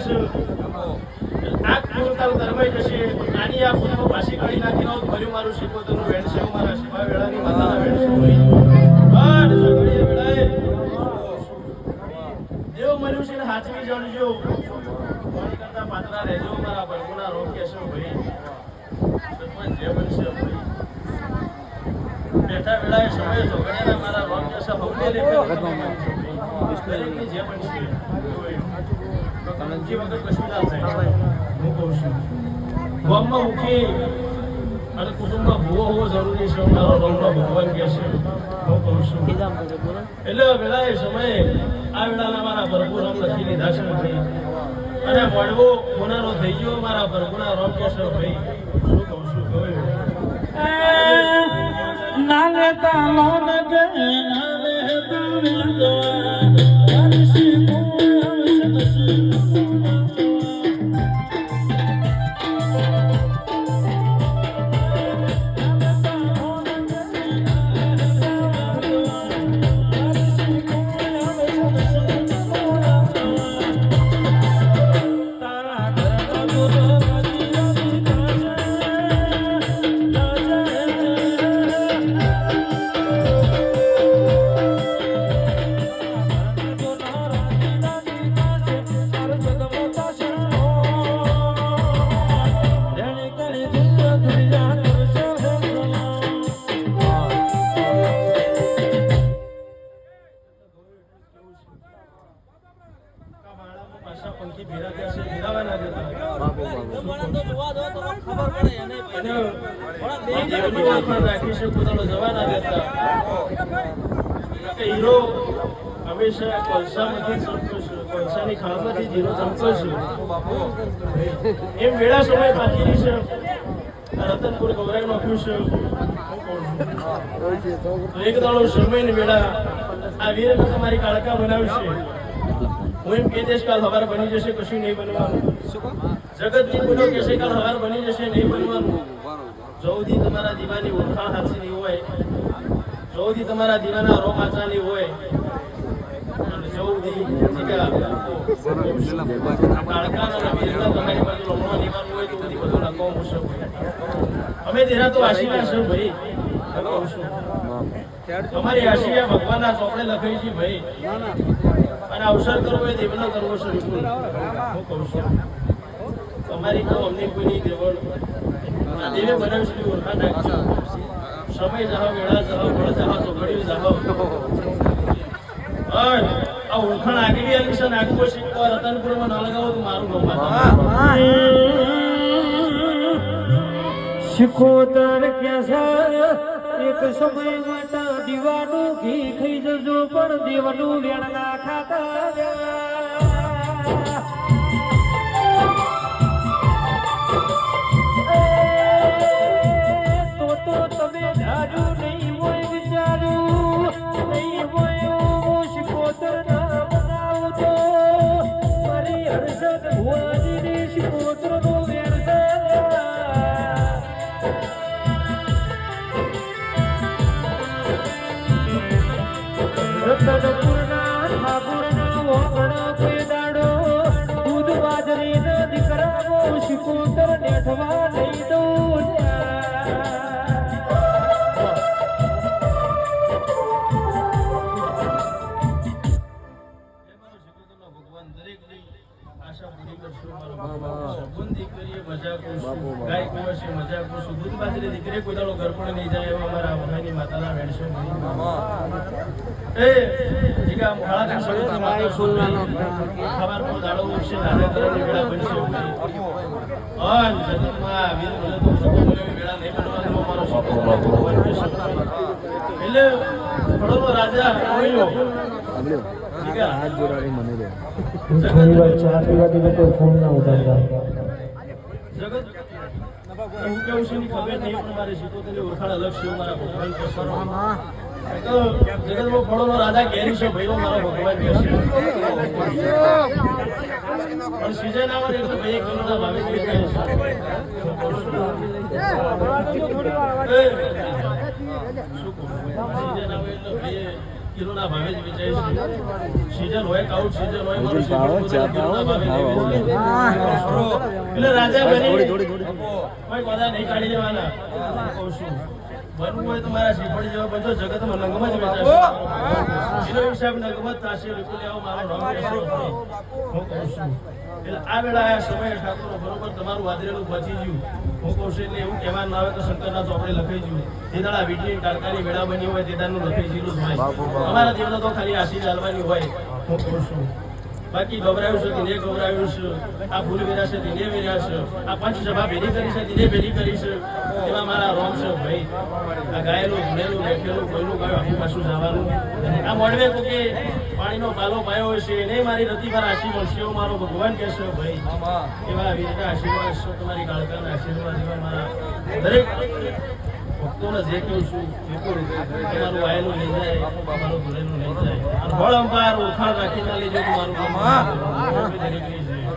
છે આ પૂરતા ધર્મય જશે આની આ પૂર્વ પાછી કાઢી નાખીને ભર્યું મારું શીખોતરનું વેણ છે મારા શિવા વેળાની માતાના વેણ છે ભાઈ ઝઘડીએ વેળાએ દેવ મળ્યું છે ને હાચવી જાણજો મારી કરતા પાતળા રહેજો મારા ભરગુના રોગ કેશો ભાઈ સરપંચ જે બનશે ભાઈ બેઠા વેળાએ સમય ઝઘડિયાના મારા રોગ કેશો હવને લે દરેકની જે બનશે જે વગર કશું ના થાય હું કહું છું ગામમાં મુખી અને કુટુંબમાં ભૂવો હોવો જરૂરી છે મારો રમનો ભગવાન કહે છે હું કહું છું એટલે વેળાએ સમયે આ વેળાના મારા ભરપૂર રમ લખી લીધા છે ભાઈ અને મળવો કોનાનો થઈ ગયો મારા ભરપૂરના રમ કહે છે ભાઈ શું કહું છું ના લેતા લોન કે ના લેતા હીરો હંમેશા કોલસાની ખાણમાંથી જીરો ચમકો છે એમ વેળા સમય બાકી છે રતનપુર ગૌરાઈ નાખ્યું છે એક દાડો સમય ને વેળા આ વીર તમારી કાળકા બનાવશે હું એમ કે દેશ કાલ હવાર બની જશે કશું નહીં બનવાનું જગતની બોલો કે કાલ હવાર બની જશે નહીં બનવાનું જૌદી તમારા દીવાની ઓળખાણ હાથથી નહીં હોય જૌદી તમારા દીવાના રોમ આચાની હોય જૌદી અમે તેના તો આશીર્વાદ છે ભાઈ તમારી આશીર્વાદ ભગવાનના ચોપડે લખાઈ છે ભાઈ અને અવસર કરવો એ દેવનો કરવો છે બિલકુલ હું કહું છું તમારી તો અમને કોઈની દેવળ દેવે બનાવી ઓળખાણ નાખજો સમય જાઓ વેળા જાઓ બળ જાઓ ચોઘડિયું જાઓ આ ઓળખાણ આગળ આવી છે નાગપુર શીખવા રતનપુરમાં ના લગાવો તો મારું ગમવા શિકોતર કેસર એક સમય માટે દીવાનું ઘી ખાઈ જજો પણ દેવનું વેણ ના ખાતા શિકોતર નેઠવા લઈ દઉં ભગવાન દરેકની આશા પૂરી કરશો દીકરીએ મજા કરશું ગાય કુંવરશે મજા કરશું દૂધ બાજરી દીકરી કોઈ દાડો ઘરપણ નહીં જાય એવા અમારા વહાની માતાના વેણશે એ જીગા મોળાના શરૂ માતા ફૂલવાનો ખબર પર દાડો ઉઠશે નાના કરવાની વેળા બનશે અન જગતમાં વીર બોલે તો સબોલે વેળા નહીં બનવાનો અમારો ભગવાન કહેશે એટલે થોડો રાજા કોઈયો જીગા હાથ જોડાડી મને રે ઘણી વાર ચા પીવા દીધો તો ફોન ના ઉઠાવતા જગત હું કેવું છે ની ખબર નહીં પણ મારે શીખોતરી ઓળખાણ અલગ છે મારા ભગવાન કહેશે તો જગતમાં ફળોનો રાજા કેરી છે ભાઈઓ મારો ભગવાન કહેશે પણ સીઝન આવે એટલે ભાઈ કિલોના ભાવે થઈ જાય શું કહું સીઝન આવે એટલે ભાઈ કિલોના ભાવે જ વેચાય છે. સીઝન હોય આઉટ સીઝન હોય મારું સીઝન કિલોના ભાવે નહીં વેચાય. એટલે રાજા બની કોઈ બધા નહીં કાઢી લેવાના. કહું છું બનવું હોય તો મારા શ્રીફળ જેવા બધો જગતમાં નંગમાં જ વેચાશે. એનો હિસાબ નંગમાં જ થશે. વિપુલ આવો મારો નામ કહેશો હું કહું છું. એટલે આ વેળા આ સમય ઠાકોર બરોબર તમારું વાદરેલું પહોંચી ગયું. હું કહું છું એટલે એવું કહેવા ના આવે તો શંકરના ચોપડે લખાઈ ગયું. તે દાડા વીટની ટાળકાની વેળા બની હોય તે દાડનું લખાઈ ગયેલું જ હોય. અમારા દેવના તો ખાલી આશી ચાલવાની હોય. હું કહું છું બાકી ગભરાયું છે તેને ગભરાયું છે. આ ભૂલ વેરા છે તેને વેર્યા છે. આ પંચસભા ભેરી કરી છે તેને ભેરી કરી છે. એમાં મારા રોમ છે ભાઈ. આ ગાયેલું ભૂલેલું બેઠેલું કોઈનું ગાયું આખું પાછું જવાનું. આ મોડવે કોકે પાણીનો પાલો પાયો હોય છે એને મારી રતી પર આશી મળશે એવું મારો ભગવાન કહેશે ભાઈ. એવા વીરના આશીર્વાદ છે તમારી કાળકાના આશીર્વાદ એવા મારા દરેક ભક્તોને જે કહું છું તમારું વાયેલું લઈ જાય તમારું ભૂલેલું લઈ જાય. અને બળ અંપાર ઓળખાણ રાખીને લેજો તમારું કામ દરેક લઈ જાય.